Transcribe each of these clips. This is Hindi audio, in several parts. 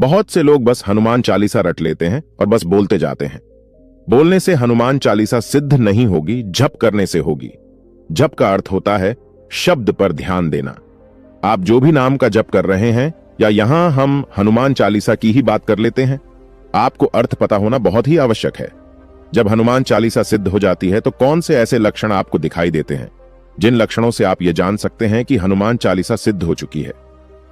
बहुत से लोग बस हनुमान चालीसा रट लेते हैं और बस बोलते जाते हैं। बोलने से हनुमान चालीसा सिद्ध नहीं होगी, जप करने से होगी। जप का अर्थ होता है शब्द पर ध्यान देना। आप जो भी नाम का जप कर रहे हैं, या यहां हम हनुमान चालीसा की ही बात कर लेते हैं, आपको अर्थ पता होना बहुत ही आवश्यक है। जब हनुमान चालीसा सिद्ध हो जाती है तो कौन से ऐसे लक्षण आपको दिखाई देते हैं जिन लक्षणों से आप ये जान सकते हैं कि हनुमान चालीसा सिद्ध हो चुकी है।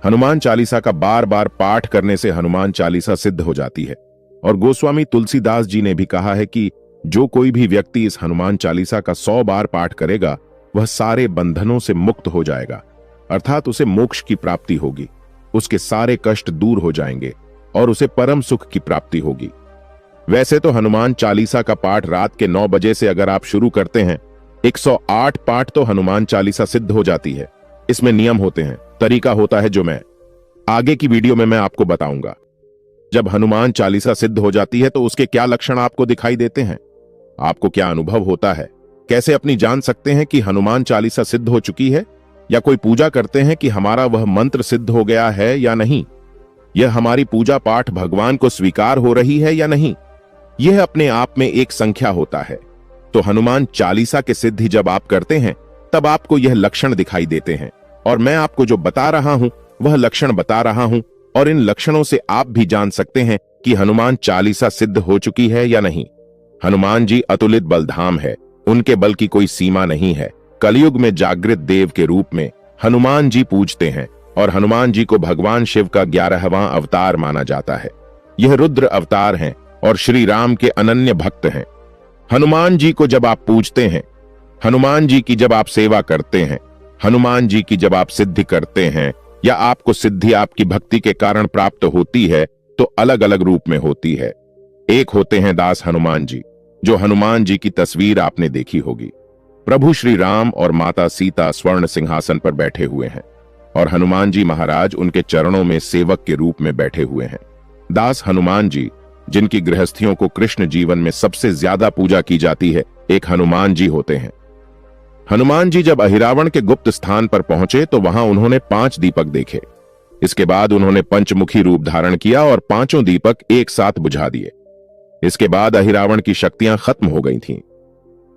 हनुमान चालीसा का बार बार पाठ करने से हनुमान चालीसा सिद्ध हो जाती है, और गोस्वामी तुलसीदास जी ने भी कहा है कि जो कोई भी व्यक्ति इस हनुमान चालीसा का 100 बार पाठ करेगा वह सारे बंधनों से मुक्त हो जाएगा, अर्थात उसे मोक्ष की प्राप्ति होगी, उसके सारे कष्ट दूर हो जाएंगे और उसे परम सुख की प्राप्ति होगी। वैसे तो हनुमान चालीसा का पाठ रात के 9 बजे से अगर आप शुरू करते हैं, 108 पाठ तो हनुमान चालीसा सिद्ध हो जाती है। इसमें नियम होते हैं, तरीका होता है, जो मैं आगे की वीडियो में मैं आपको बताऊंगा। जब हनुमान चालीसा सिद्ध हो जाती है तो उसके क्या लक्षण आपको दिखाई देते हैं, आपको क्या अनुभव होता है, कैसे अपनी जान सकते हैं कि हनुमान चालीसा सिद्ध हो चुकी है, या कोई पूजा करते हैं कि हमारा वह मंत्र सिद्ध हो गया है या नहीं, यह हमारी पूजा पाठ भगवान को स्वीकार हो रही है या नहीं, यह अपने आप में एक संख्या होता है। तो हनुमान चालीसा के सिद्धि जब आप करते हैं तब आपको यह लक्षण दिखाई देते हैं, और मैं आपको जो बता रहा हूं वह लक्षण बता रहा हूं, और इन लक्षणों से आप भी जान सकते हैं कि हनुमान चालीसा सिद्ध हो चुकी है या नहीं। हनुमान जी अतुलित बलधाम है, उनके बल की कोई सीमा नहीं है। कलयुग में जागृत देव के रूप में हनुमान जी पूजते हैं, और हनुमान जी को भगवान शिव का 11वां अवतार माना जाता है। यह रुद्र अवतार हैं और श्री राम के अनन्य भक्त हैं। हनुमान जी को जब आप पूजते हैं, हनुमान जी की जब आप सेवा करते हैं, हनुमान जी की जब आप सिद्धि करते हैं, या आपको सिद्धि आपकी भक्ति के कारण प्राप्त होती है, तो अलग अलग रूप में होती है। एक होते हैं दास हनुमान जी, जो हनुमान जी की तस्वीर आपने देखी होगी। प्रभु श्री राम और माता सीता स्वर्ण सिंहासन पर बैठे हुए हैं, और हनुमान जी महाराज उनके चरणों में सेवक के रूप में बैठे हुए हैं। दास हनुमान जी, जिनकी गृहस्थियों को कृष्ण जीवन में सबसे ज्यादा पूजा की जाती है, एक हनुमान जी होते हैं। हनुमान जी जब अहिरावण के गुप्त स्थान पर पहुंचे तो वहां उन्होंने 5 दीपक देखे। इसके बाद उन्होंने पंचमुखी रूप धारण किया और 5 दीपक एक साथ बुझा दिए। इसके बाद अहिरावण की शक्तियां खत्म हो गई थीं।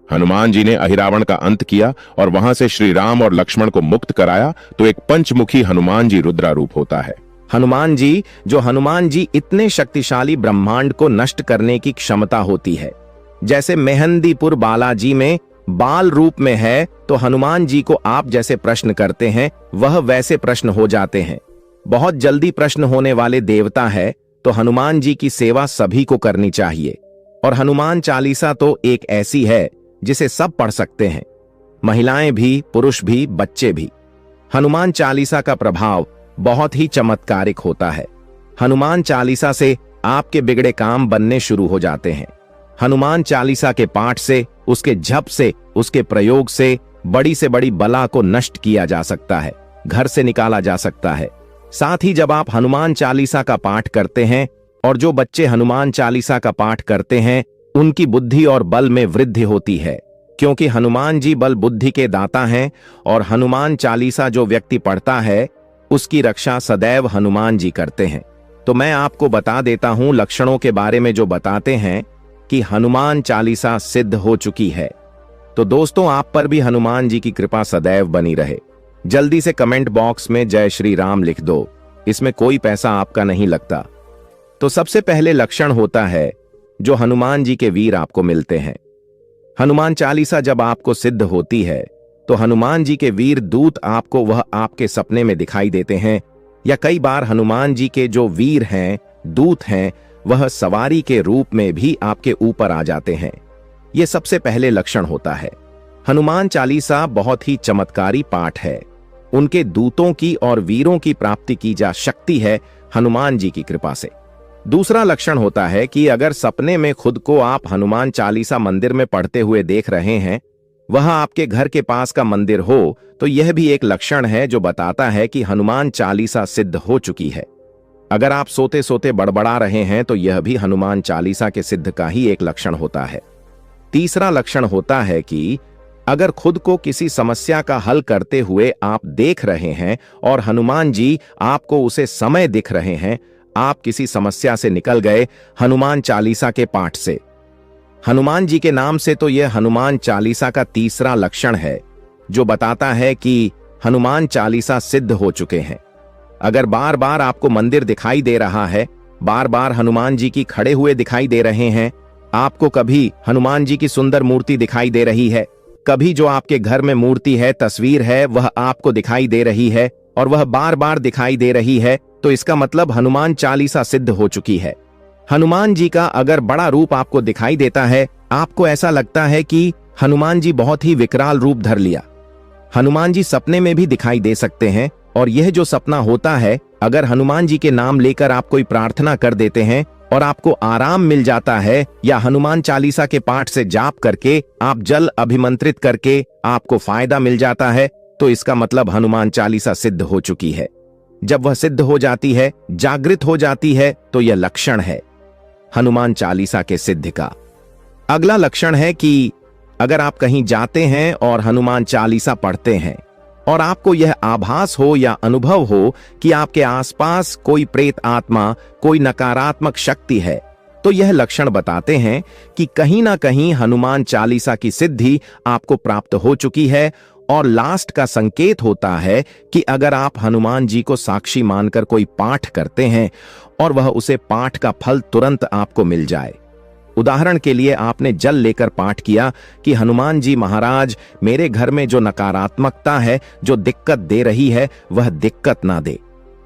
हनुमान जी ने अहिरावण का अंत किया और वहां से श्री राम और लक्ष्मण को मुक्त कराया, तो एक पंचमुखी हनुमान जी रुद्रा रूप होता है। हनुमान जी इतने शक्तिशाली ब्रह्मांड को नष्ट करने की क्षमता होती है। जैसे मेहंदीपुर बालाजी में बाल रूप में है, तो हनुमान जी को आप जैसे प्रश्न करते हैं वह वैसे प्रश्न हो जाते हैं। बहुत जल्दी प्रश्न होने वाले देवता है, तो हनुमान जी की सेवा सभी को करनी चाहिए। और हनुमान चालीसा तो एक ऐसी है जिसे सब पढ़ सकते हैं, महिलाएं भी, पुरुष भी, बच्चे भी। हनुमान चालीसा का प्रभाव बहुत ही चमत्कारिक होता है। हनुमान चालीसा से आपके बिगड़े काम बनने शुरू हो जाते हैं। हनुमान चालीसा के पाठ से, उसके जप से, उसके प्रयोग से बड़ी बला को नष्ट किया जा सकता है, घर से निकाला जा सकता है। साथ ही जब आप हनुमान चालीसा का पाठ करते हैं, और जो बच्चे हनुमान चालीसा का पाठ करते हैं, उनकी बुद्धि और बल में वृद्धि होती है, क्योंकि हनुमान जी बल बुद्धि के दाता हैं। और हनुमान चालीसा जो व्यक्ति पढ़ता है उसकी रक्षा सदैव हनुमान जी करते हैं। तो मैं आपको बता देता हूं लक्षणों के बारे में जो बताते हैं कि हनुमान चालीसा सिद्ध हो चुकी है। तो दोस्तों, आप पर भी हनुमान जी की कृपा सदैव बनी रहे। जल्दी से कमेंट बॉक्स में जय श्री राम लिख दो, इसमें कोई पैसा आपका नहीं लगता। तो सबसे पहले लक्षण होता है जो हनुमान जी के वीर आपको मिलते हैं। हनुमान चालीसा जब आपको सिद्ध होती है तो हनुमान जी के वीर दूत आपको वह आपके सपने में दिखाई देते हैं, या कई बार हनुमान जी के जो वीर हैं, दूत हैं, वह सवारी के रूप में भी आपके ऊपर आ जाते हैं। यह सबसे पहले लक्षण होता है। हनुमान चालीसा बहुत ही चमत्कारी पाठ है। उनके दूतों की और वीरों की प्राप्ति की जा सकती है हनुमान जी की कृपा से। दूसरा लक्षण होता है कि अगर सपने में खुद को आप हनुमान चालीसा मंदिर में पढ़ते हुए देख रहे हैं, वह आपके घर के पास का मंदिर हो, तो यह भी एक लक्षण है जो बताता है कि हनुमान चालीसा सिद्ध हो चुकी है। अगर आप सोते सोते बड़बड़ा रहे हैं तो यह भी हनुमान चालीसा के सिद्ध का ही एक लक्षण होता है। तीसरा लक्षण होता है कि अगर खुद को किसी समस्या का हल करते हुए आप देख रहे हैं और हनुमान जी आपको उसे समय दिख रहे हैं, आप किसी समस्या से निकल गए हनुमान चालीसा के पाठ से। हनुमान जी के नाम से तो यह हनुमान चालीसा का तीसरा लक्षण है, जो बताता है कि हनुमान चालीसा सिद्ध हो चुके हैं। अगर बार बार आपको मंदिर दिखाई दे रहा है, बार बार हनुमान जी की खड़े हुए दिखाई दे रहे हैं, आपको कभी हनुमान जी की सुंदर मूर्ति दिखाई दे रही है, कभी जो आपके घर में मूर्ति है, तस्वीर है, वह आपको दिखाई दे रही है और वह बार बार दिखाई दे रही है, तो इसका मतलब हनुमान चालीसा सिद्ध हो चुकी है। हनुमान जी का अगर बड़ा रूप आपको दिखाई देता है, आपको ऐसा लगता है कि हनुमान जी बहुत ही विकराल रूप धर लिया। हनुमान जी सपने में भी दिखाई दे सकते हैं, और यह जो सपना होता है, अगर हनुमान जी के नाम लेकर आप कोई प्रार्थना कर देते हैं और आपको आराम मिल जाता है, या हनुमान चालीसा के पाठ से जाप करके आप जल अभिमंत्रित करके आपको फायदा मिल जाता है, तो इसका मतलब हनुमान चालीसा सिद्ध हो चुकी है। जब वह सिद्ध हो जाती है, जागृत हो जाती है, तो यह लक्षण है हनुमान चालीसा के सिद्ध का। अगला लक्षण है कि अगर आप कहीं जाते हैं और हनुमान चालीसा पढ़ते हैं और आपको यह आभास हो या अनुभव हो कि आपके आसपास कोई प्रेत आत्मा, कोई नकारात्मक शक्ति है, तो यह लक्षण बताते हैं कि कहीं ना कहीं हनुमान चालीसा की सिद्धि आपको प्राप्त हो चुकी है। और लास्ट का संकेत होता है कि अगर आप हनुमान जी को साक्षी मानकर कोई पाठ करते हैं और वह उसे पाठ का फल तुरंत आपको मिल जाए। उदाहरण के लिए आपने जल लेकर पाठ किया कि हनुमान जी महाराज, मेरे घर में जो नकारात्मकता है, जो दिक्कत दे रही है, वह दिक्कत ना दे।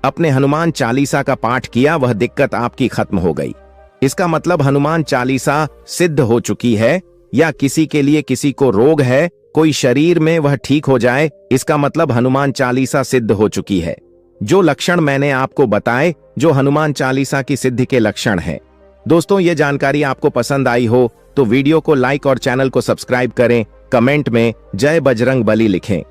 अपने हनुमान चालीसा का पाठ किया, वह दिक्कत आपकी खत्म हो गई। इसका मतलब हनुमान चालीसा सिद्ध हो चुकी है। या किसी के लिए किसी को रोग है, कोई शरीर में, वह ठीक हो जाए, इसका मतलब हनुमान चालीसा सिद्ध हो चुकी है। जो लक्षण मैंने आपको बताए, जो हनुमान चालीसा की सिद्धि के लक्षण हैं। दोस्तों, ये जानकारी आपको पसंद आई हो तो वीडियो को लाइक और चैनल को सब्सक्राइब करें। कमेंट में जय बजरंग बली लिखें।